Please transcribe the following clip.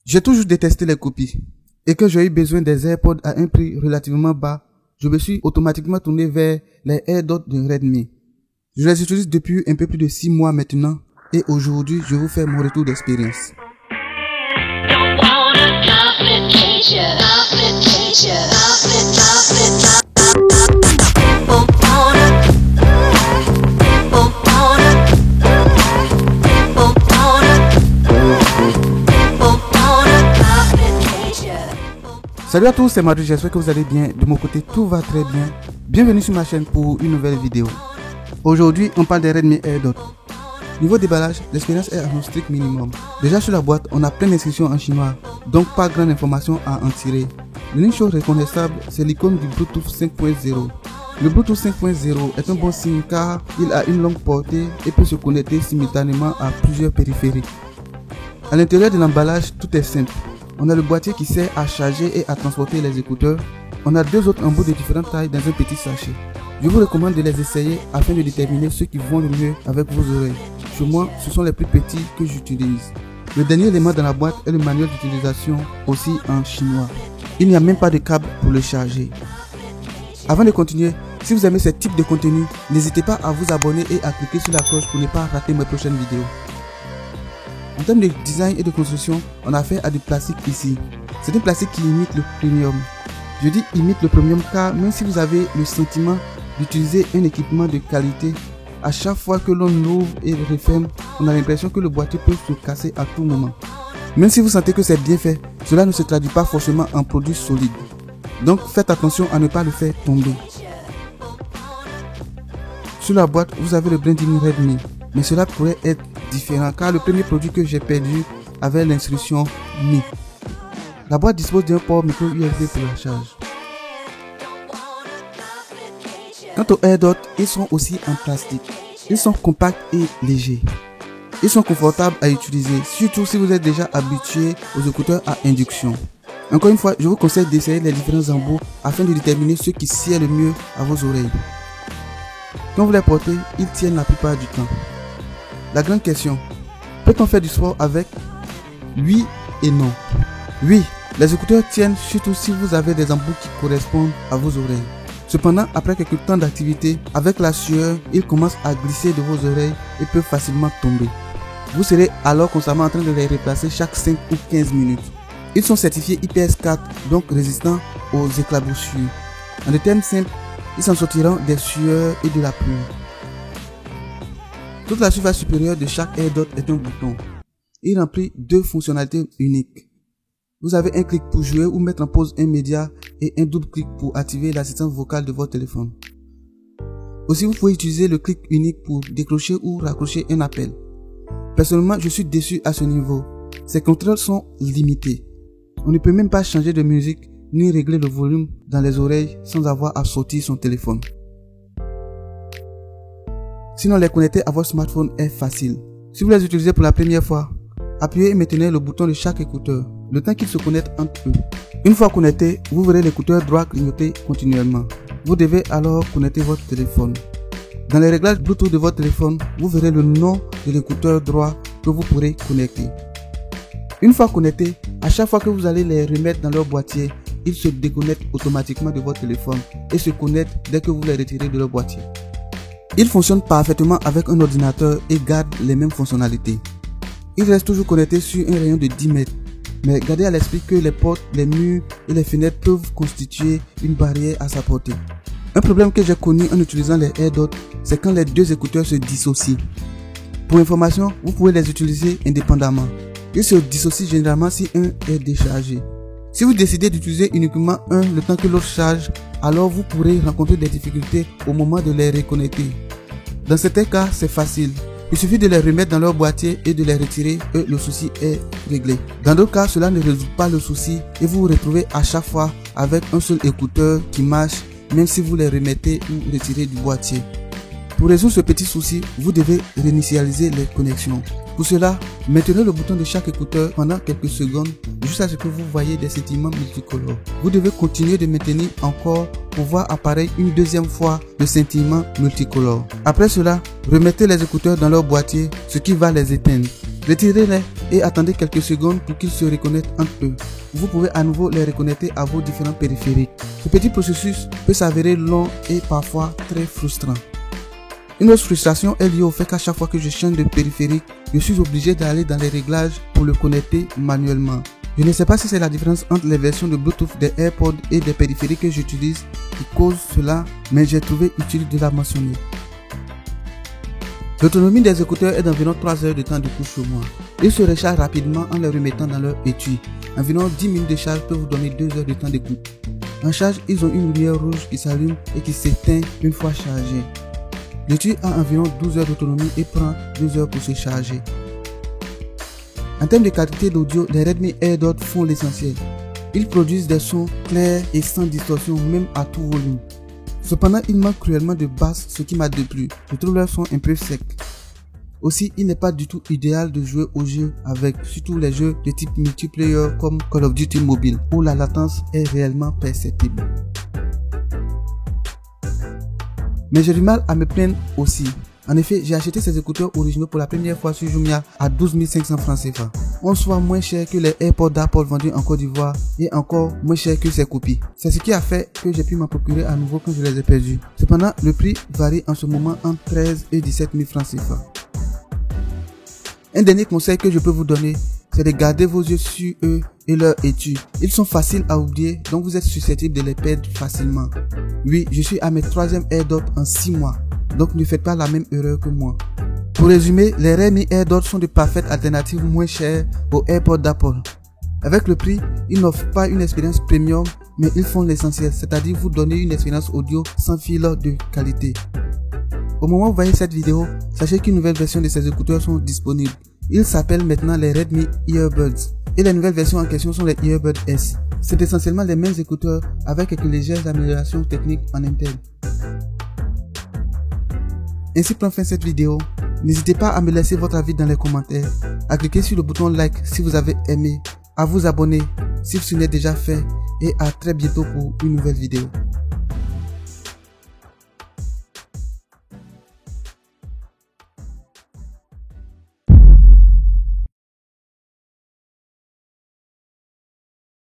J'ai toujours détesté les copies. Et que j'ai eu besoin des AirPods à un prix relativement bas, je me suis automatiquement tourné vers les AirDots de Redmi. Je les utilise depuis un peu plus de 6 mois maintenant et aujourd'hui je vous fais mon retour d'expérience. Salut à tous, c'est Madou, j'espère que vous allez bien. De mon côté, tout va très bien. Bienvenue sur ma chaîne pour une nouvelle vidéo. Aujourd'hui, on parle des Redmi AirDots. Niveau déballage, l'expérience est à un strict minimum. Déjà sur la boîte, on a plein d'inscriptions en chinois, donc pas grande information à en tirer. L'unique chose reconnaissable, c'est l'icône du Bluetooth 5.0. Le Bluetooth 5.0 est un bon signe car il a une longue portée et peut se connecter simultanément à plusieurs périphériques. À l'intérieur de l'emballage, tout est simple. On a le boîtier qui sert à charger et à transporter les écouteurs. On a deux autres embouts de différentes tailles dans un petit sachet. Je vous recommande de les essayer afin de déterminer ceux qui vont le mieux avec vos oreilles. Chez moi, ce sont les plus petits que j'utilise. Le dernier élément dans la boîte est le manuel d'utilisation, aussi en chinois. Il n'y a même pas de câble pour le charger. Avant de continuer, si vous aimez ce type de contenu, n'hésitez pas à vous abonner et à cliquer sur la cloche pour ne pas rater mes prochaines vidéos. En termes de design et de construction, on a affaire à du plastique ici. C'est un plastique qui imite le premium. Je dis imite le premium car même si vous avez le sentiment d'utiliser un équipement de qualité, à chaque fois que l'on ouvre et referme, on a l'impression que le boîtier peut se casser à tout moment. Même si vous sentez que c'est bien fait, cela ne se traduit pas forcément en produit solide. Donc faites attention à ne pas le faire tomber. Sur la boîte, vous avez le branding Redmi, mais cela pourrait être différent car le premier produit que j'ai perdu avait l'instruction Mi. La boîte dispose d'un port micro USB pour la charge. Quant aux AirDots, ils sont aussi en plastique. Ils sont compacts et légers. Ils sont confortables à utiliser, surtout si vous êtes déjà habitué aux écouteurs à induction. Encore une fois, je vous conseille d'essayer les différents embouts afin de déterminer ceux qui sied le mieux à vos oreilles. Quand vous les portez, ils tiennent la plupart du temps. La grande question, peut-on faire du sport avec? Oui et non. Oui, les écouteurs tiennent surtout si vous avez des embouts qui correspondent à vos oreilles. Cependant, après quelques temps d'activité, avec la sueur, ils commencent à glisser de vos oreilles et peuvent facilement tomber. Vous serez alors constamment en train de les replacer chaque 5 ou 15 minutes. Ils sont certifiés IPS4, donc résistants aux éclaboussures. En des termes simples, ils s'en sortiront des sueurs et de la pluie. Toute la surface supérieure de chaque AirDot est un bouton. Il remplit deux fonctionnalités uniques. Vous avez un clic pour jouer ou mettre en pause un média et un double clic pour activer l'assistance vocale de votre téléphone. Aussi, vous pouvez utiliser le clic unique pour décrocher ou raccrocher un appel. Personnellement, je suis déçu à ce niveau. Ces contrôles sont limités. On ne peut même pas changer de musique ni régler le volume dans les oreilles sans avoir à sortir son téléphone. Sinon, les connecter à votre smartphone est facile. Si vous les utilisez pour la première fois, appuyez et maintenez le bouton de chaque écouteur, le temps qu'ils se connectent entre eux. Une fois connecté, vous verrez l'écouteur droit clignoter continuellement. Vous devez alors connecter votre téléphone. Dans les réglages Bluetooth de votre téléphone, vous verrez le nom de l'écouteur droit que vous pourrez connecter. Une fois connecté, à chaque fois que vous allez les remettre dans leur boîtier, ils se déconnectent automatiquement de votre téléphone et se connectent dès que vous les retirez de leur boîtier. Ils fonctionnent parfaitement avec un ordinateur et gardent les mêmes fonctionnalités. Ils restent toujours connectés sur un rayon de 10 mètres. Mais gardez à l'esprit que les portes, les murs et les fenêtres peuvent constituer une barrière à sa portée. Un problème que j'ai connu en utilisant les AirDots, c'est quand les deux écouteurs se dissocient. Pour information, vous pouvez les utiliser indépendamment. Ils se dissocient généralement si un est déchargé. Si vous décidez d'utiliser uniquement un le temps que l'autre charge, alors vous pourrez rencontrer des difficultés au moment de les reconnecter. Dans certains cas, c'est facile. Il suffit de les remettre dans leur boîtier et de les retirer et le souci est réglé. Dans d'autres cas, cela ne résout pas le souci et vous vous retrouvez à chaque fois avec un seul écouteur qui marche même si vous les remettez ou retirez du boîtier. Pour résoudre ce petit souci, vous devez réinitialiser les connexions. Pour cela, maintenez le bouton de chaque écouteur pendant quelques secondes jusqu'à ce que vous voyez des scintillements multicolores. Vous devez continuer de maintenir encore pour voir apparaître une deuxième fois le scintillement multicolore. Après cela, remettez les écouteurs dans leur boîtier, ce qui va les éteindre. Retirez-les et attendez quelques secondes pour qu'ils se reconnaissent entre eux. Vous pouvez à nouveau les reconnecter à vos différents périphériques. Ce petit processus peut s'avérer long et parfois très frustrant. Une autre frustration est liée au fait qu'à chaque fois que je change de périphérique, je suis obligé d'aller dans les réglages pour le connecter manuellement. Je ne sais pas si c'est la différence entre les versions de Bluetooth des AirPods et des périphériques que j'utilise qui cause cela, mais j'ai trouvé utile de la mentionner. L'autonomie des écouteurs est d'environ 3 heures de temps d'écoute sur moi. Ils se rechargent rapidement en les remettant dans leur étui. Environ 10 minutes de charge peut vous donner 2 heures de temps d'écoute. En charge, ils ont une lumière rouge qui s'allume et qui s'éteint une fois chargé. L'étui a environ 12 heures d'autonomie et prend 2 heures pour se charger. En termes de qualité d'audio, les Redmi AirDots font l'essentiel. Ils produisent des sons clairs et sans distorsion même à tout volume. Cependant, il manque cruellement de basse, ce qui m'a déplu. Je trouve leur son un peu sec. Aussi, il n'est pas du tout idéal de jouer aux jeux avec, surtout les jeux de type multiplayer comme Call of Duty Mobile, où la latence est réellement perceptible. Mais j'ai du mal à me plaindre aussi. En effet, j'ai acheté ces écouteurs originaux pour la première fois sur Jumia à 12 500 francs CFA. On soit moins cher que les AirPods d'Apple vendus en Côte d'Ivoire et encore moins cher que ces copies. C'est ce qui a fait que j'ai pu m'en procurer à nouveau quand je les ai perdus. Cependant, le prix varie en ce moment entre 13 et 17 000 francs CFA. Un dernier conseil que je peux vous donner, c'est de garder vos yeux sur eux et leur étui. Ils sont faciles à oublier, donc vous êtes susceptible de les perdre facilement. Oui, je suis à mes 3e AirDots en 6 mois. Donc ne faites pas la même erreur que moi. Pour résumer, les Redmi AirDots sont de parfaites alternatives moins chères aux AirPods d'Apple. Avec le prix, ils n'offrent pas une expérience premium, mais ils font l'essentiel, c'est-à-dire vous donner une expérience audio sans fil de qualité. Au moment où vous voyez cette vidéo, sachez qu'une nouvelle version de ces écouteurs sont disponibles. Ils s'appellent maintenant les Redmi Earbuds. Et les nouvelles versions en question sont les Earbuds S. C'est essentiellement les mêmes écouteurs avec quelques légères améliorations techniques en interne. Ainsi prend fin cette vidéo. N'hésitez pas à me laisser votre avis dans les commentaires, à cliquer sur le bouton like si vous avez aimé, à vous abonner si ce n'est déjà fait et à très bientôt pour une nouvelle vidéo.